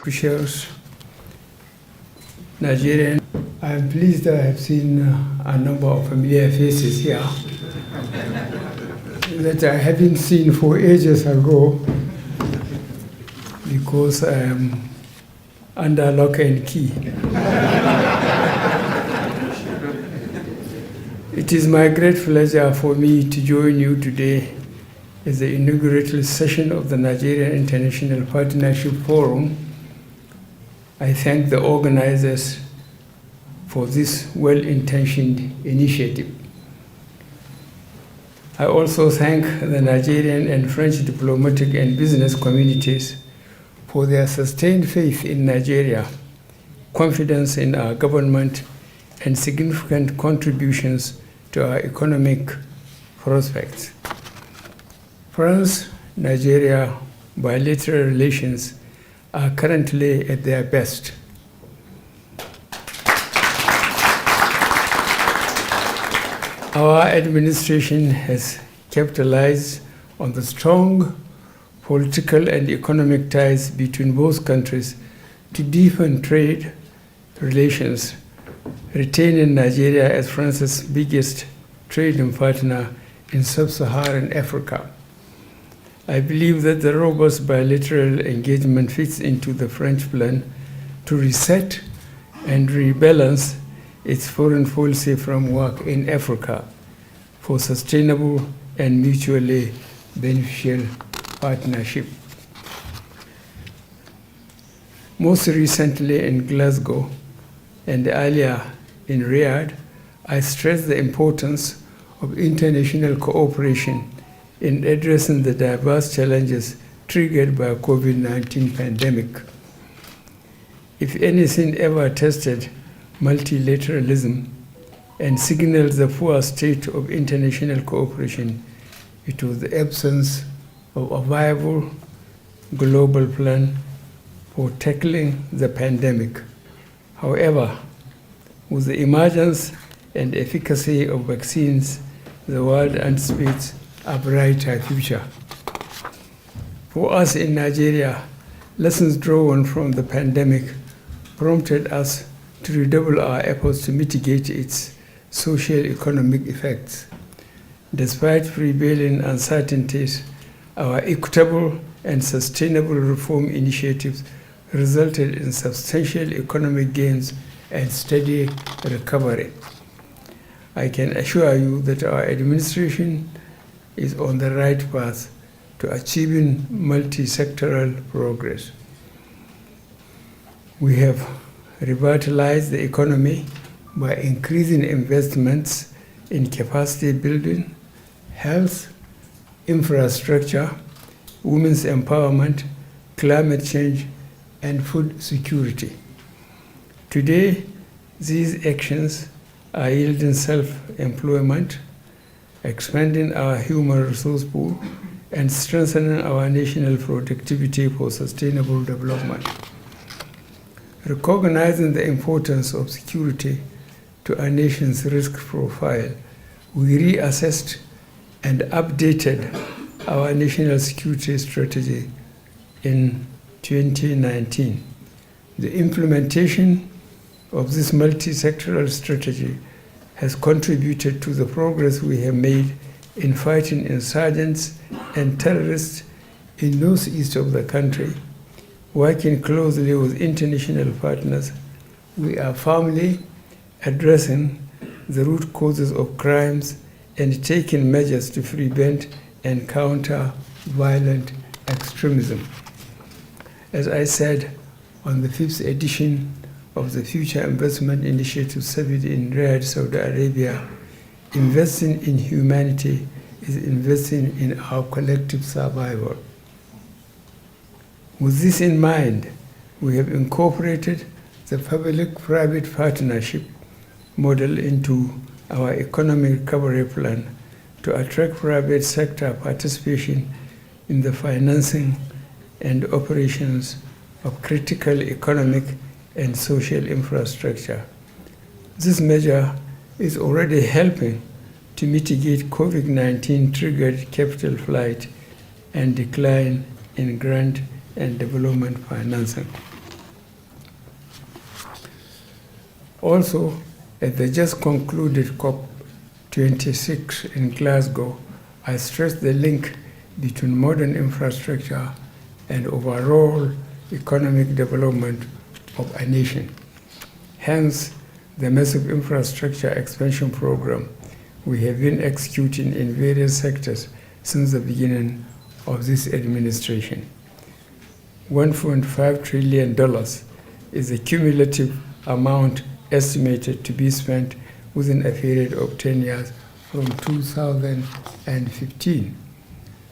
Officials, Nigerian. I am pleased that I have seen a number of familiar faces here that I haven't seen for ages ago because I am under lock and key. It is my great pleasure for me to join you today as the inaugural session of the Nigerian International Partnership Forum. I thank the organizers for this well-intentioned initiative. I also thank the Nigerian and French diplomatic and business communities for their sustained faith in Nigeria, confidence in our government, and significant contributions to our economic prospects. France-Nigeria bilateral relations are currently at their best. Our administration has capitalized on the strong political and economic ties between both countries to deepen trade relations, retaining Nigeria as France's biggest trading partner in sub-Saharan Africa. I believe that the robust bilateral engagement fits into the French plan to reset and rebalance its foreign policy framework in Africa for sustainable and mutually beneficial partnership. Most recently in Glasgow and earlier in Riyadh, I stressed the importance of international cooperation in addressing the diverse challenges triggered by COVID-19 pandemic. If anything ever tested multilateralism and signaled the poor state of international cooperation, it was the absence of a viable global plan for tackling the pandemic. However, with the emergence and efficacy of vaccines, the world anticipates a brighter future. For us in Nigeria, lessons drawn from the pandemic prompted us to redouble our efforts to mitigate its socio-economic effects. Despite prevailing uncertainties, our equitable and sustainable reform initiatives resulted in substantial economic gains and steady recovery. I can assure you that our administration is on the right path to achieving multi-sectoral progress. We have revitalized the economy by increasing investments in capacity building, health, infrastructure, women's empowerment, climate change, and food security. Today, these actions are yielding self-employment, expanding our human resource pool, and strengthening our national productivity for sustainable development. Recognizing the importance of security to our nation's risk profile, we reassessed and updated our national security strategy in 2019. The implementation of this multi-sectoral strategy has contributed to the progress we have made in fighting insurgents and terrorists in northeast of the country. Working closely with international partners, we are firmly addressing the root causes of crimes and taking measures to prevent and counter violent extremism. As I said on the 5th edition of the Future Investment Initiative Summit in Riyadh, Saudi Arabia, investing in humanity is investing in our collective survival. With this in mind, we have incorporated the public-private partnership model into our economic recovery plan to attract private sector participation in the financing and operations of critical economic and social infrastructure. This measure is already helping to mitigate COVID-19 triggered capital flight and decline in grant and development financing. Also, at the just concluded COP26 in Glasgow, I stressed the link between modern infrastructure and overall economic development of a nation. Hence, the massive infrastructure expansion program we have been executing in various sectors since the beginning of this administration. $1.5 trillion is the cumulative amount estimated to be spent within a period of 10 years from 2015.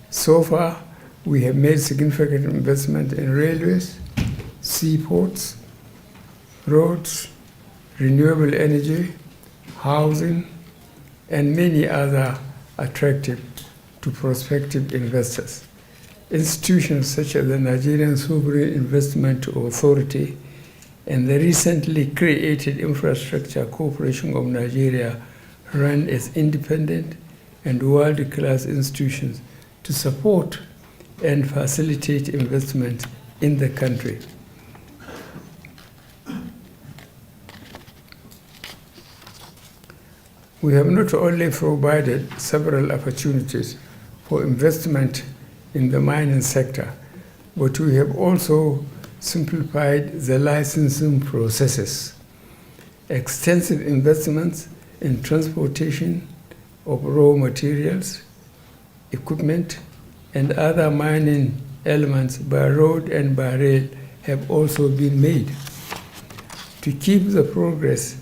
So far, we have made significant investment in railways, seaports, roads, renewable energy, housing, and many other attractive to prospective investors. Institutions such as the Nigerian Sovereign Investment Authority and the recently created Infrastructure Corporation of Nigeria run as independent and world-class institutions to support and facilitate investment in the country. We have not only provided several opportunities for investment in the mining sector, but we have also simplified the licensing processes. Extensive investments in transportation of raw materials, equipment, and other mining elements by road and by rail have also been made. To keep the progress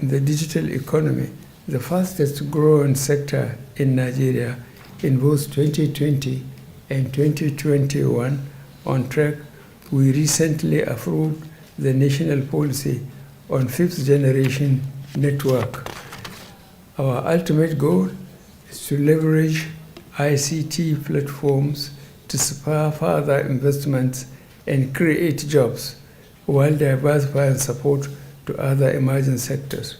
in the digital economy, the fastest growing sector in Nigeria in both 2020 and 2021 on track, we recently approved the national policy on fifth generation network. Our ultimate goal is to leverage ICT platforms to spur further investments and create jobs while diversifying support to other emerging sectors.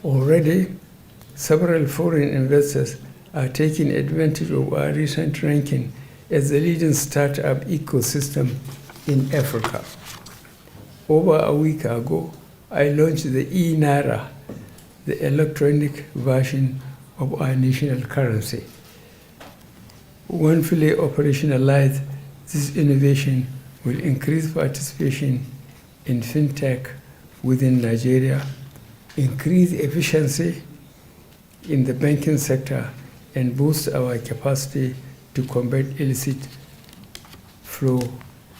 Already, several foreign investors are taking advantage of our recent ranking as the leading startup ecosystem in Africa. Over a week ago, I launched the e-Naira, the electronic version of our national currency. When fully operationalized, this innovation will increase participation in fintech within Nigeria, increase efficiency in the banking sector, and boost our capacity to combat illicit flow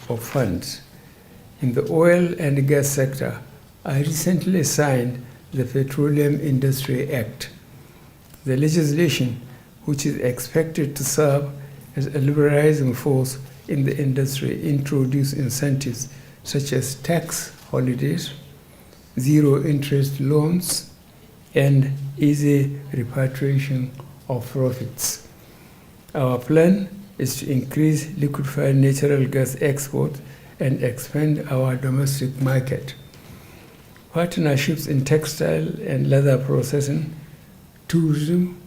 of funds. In the oil and gas sector, I recently signed the Petroleum Industry Act. The legislation, which is expected to serve as a liberalizing force in the industry, introduce incentives such as tax holidays, zero interest loans, and easy repatriation of profits. Our plan is to increase liquefied natural gas export and expand our domestic market. Partnerships in textile and leather processing, tourism,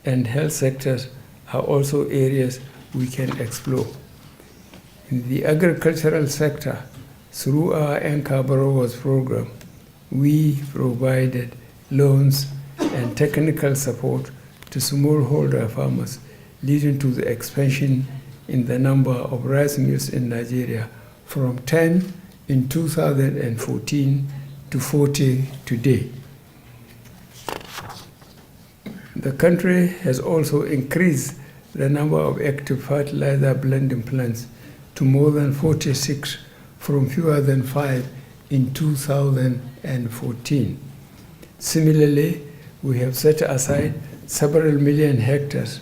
and health sectors are also areas we can explore. In the agricultural sector, through our Anchor Borrowers program, we provided loans and technical support to smallholder farmers, leading to the expansion in the number of rice mills in Nigeria from 10 in 2014 to 40 today. The country has also increased the number of active fertilizer blending plants to more than 46 from fewer than 5 in 2014. Similarly, we have set aside several million hectares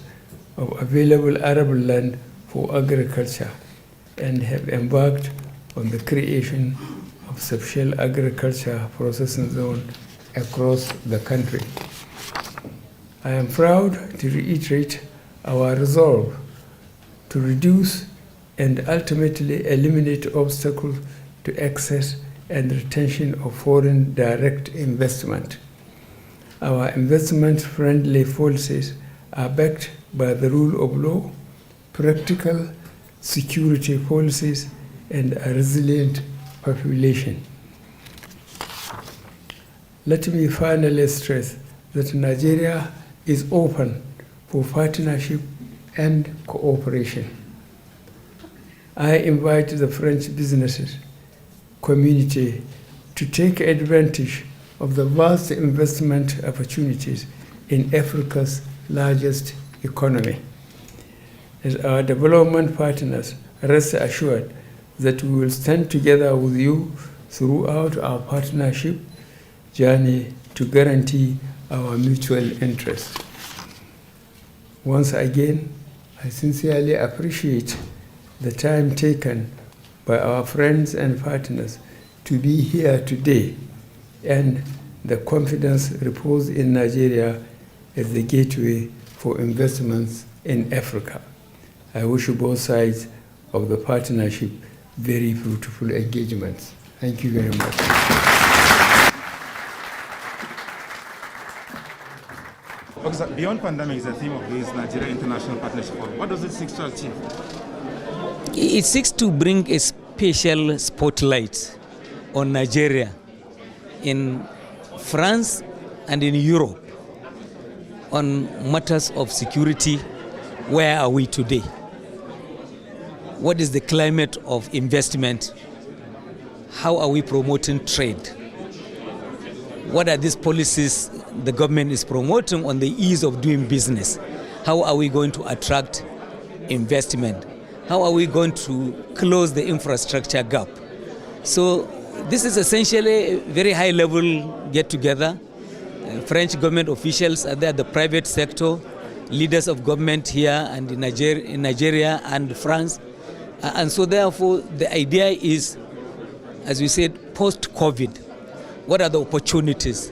of available arable land for agriculture and have embarked on the creation of subshell agriculture processing zone across the country. I am proud to reiterate our resolve to reduce and ultimately eliminate obstacles to access and retention of foreign direct investment. Our investment-friendly policies are backed by the rule of law, practical security policies, and a resilient population. Let me finally stress that Nigeria is open for partnership and cooperation. I invite the French businesses community to take advantage of the vast investment opportunities in Africa's largest economy. As our development partners, rest assured that we will stand together with you throughout our partnership journey to guarantee our mutual interest. Once again, I sincerely appreciate the time taken by our friends and partners to be here today and the confidence reposed in Nigeria as the gateway for investments in Africa. I wish both sides of the partnership very fruitful engagements. Thank you very much. Beyond pandemic is the theme of this Nigeria International Partnership Forum. What does it seek to achieve? It seeks to bring a special spotlight on Nigeria in France and in Europe on matters of security. Where are we today? What is the climate of investment? How are we promoting trade? What are these policies the government is promoting on the ease of doing business? How are we going to attract investment? How are we going to close the infrastructure gap? So this is essentially a very high level get together. French government officials are there, the private sector, leaders of government here and in Nigeria and France. And so therefore the idea is, as we said, post-COVID, what are the opportunities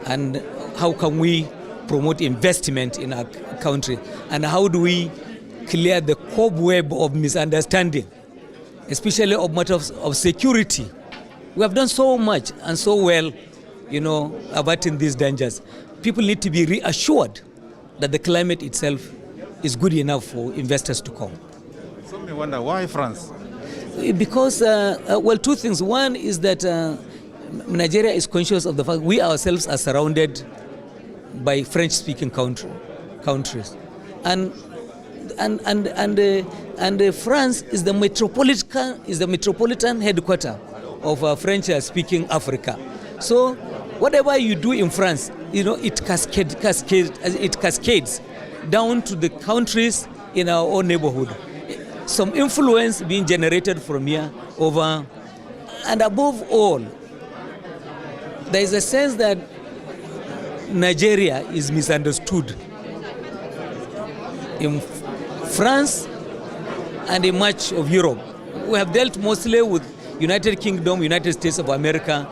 and how can we promote investment in our country, and how do we clear the cobweb of misunderstanding, especially of matters of security. We have done so much and so well, averting these dangers. People need to be reassured that the climate itself is good enough for investors to come. Some may wonder, why France? Because, two things. One is that Nigeria is conscious of the fact we ourselves are surrounded by French-speaking countries, and France is the metropolitan headquarter of French-speaking Africa. So whatever you do in France, it cascades down to the countries in our own neighborhood. Some influence being generated from here over, and above all, there is a sense that Nigeria is misunderstood in France and in much of Europe. We have dealt mostly with United Kingdom, United States of America,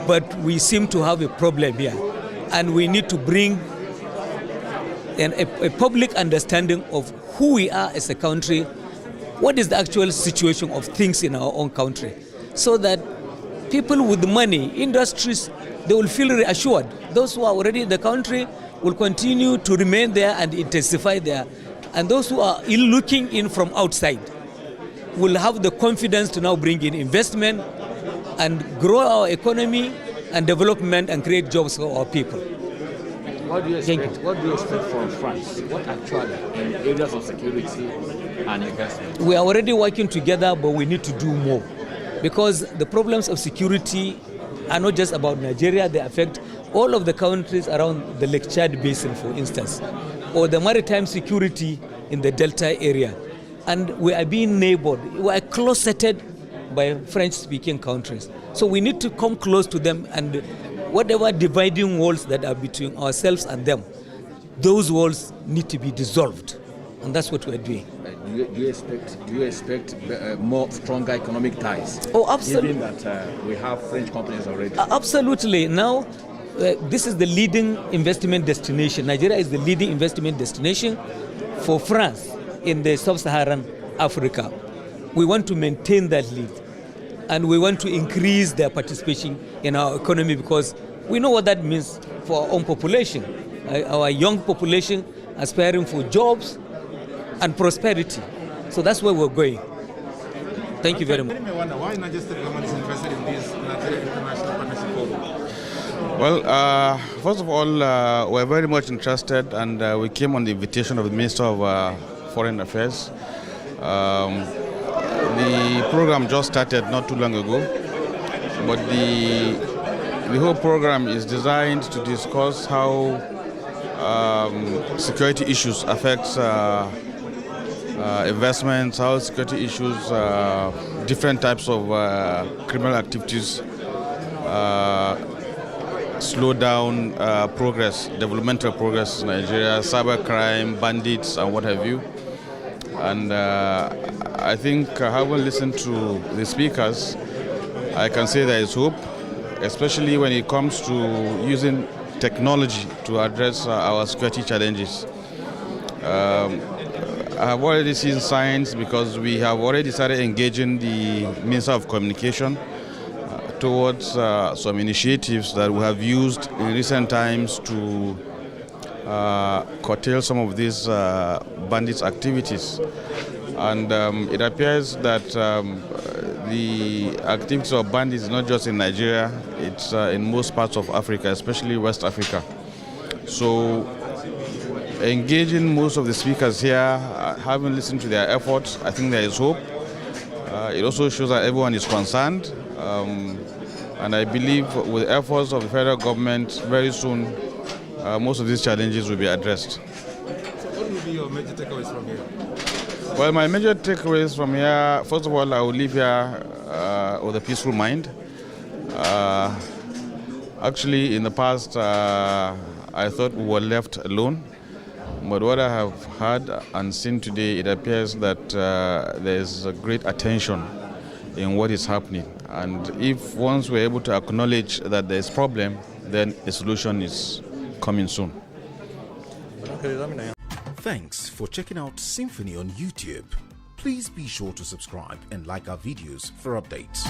but we seem to have a problem here, and we need to bring a public understanding of who we are as a country, what is the actual situation of things in our own country, so that people with money, industries, they will feel reassured. Those who are already in the country will continue to remain there and intensify there. And those who are looking in from outside will have the confidence to now bring in investment and grow our economy and development and create jobs for our people. What do you expect from France? What actually in areas of security and investment? We are already working together, but we need to do more, because the problems of security are not just about Nigeria. They affect all of the countries around the Lake Chad Basin, for instance, or the maritime security in the Delta area. And we are being neighbored. We are closeted by French-speaking countries. So we need to come close to them, and whatever dividing walls that are between ourselves and them, those walls need to be dissolved. And that's what we're doing. Do you expect more stronger economic ties? Oh, absolutely. Given that we have French companies already. Absolutely. Now, this is the leading investment destination. Nigeria is the leading investment destination for France in the sub-Saharan Africa. We want to maintain that lead, and we want to increase their participation in our economy, because we know what that means for our own population, our young population aspiring for jobs and prosperity. So that's where we're going. Thank you very much. Many may wonder why not just the government is interested in this Nigeria International Partnership Forum. Well, first of all, we're very much interested, and we came on the invitation of the Minister of Foreign Affairs. The program just started not too long ago, but the whole program is designed to discuss how security issues affect investments, how security issues, different types of criminal activities slow down progress, developmental progress in Nigeria, cybercrime, bandits, and what have you. And I think having listened to the speakers, I can say there is hope, especially when it comes to using technology to address our security challenges. I have already seen signs, because we have already started engaging the Minister of Communication towards some initiatives that we have used in recent times to curtail some of these bandits' activities. And it appears that the activities of bandits is not just in Nigeria, it's in most parts of Africa, especially West Africa. So engaging most of the speakers here, having listened to their efforts, I think there is hope. It also shows that everyone is concerned. And I believe with efforts of the federal government, very soon, most of these challenges will be addressed. So what will be your major takeaways from here? Well, my major takeaways from here, first of all, I will leave here with a peaceful mind. Actually, in the past, I thought we were left alone. But what I have heard and seen today, it appears that there is a great attention in what is happening. And if once we're able to acknowledge that there is a problem, then a solution is coming soon. Thanks for checking out Symphony on YouTube. Please be sure to subscribe and like our videos for updates.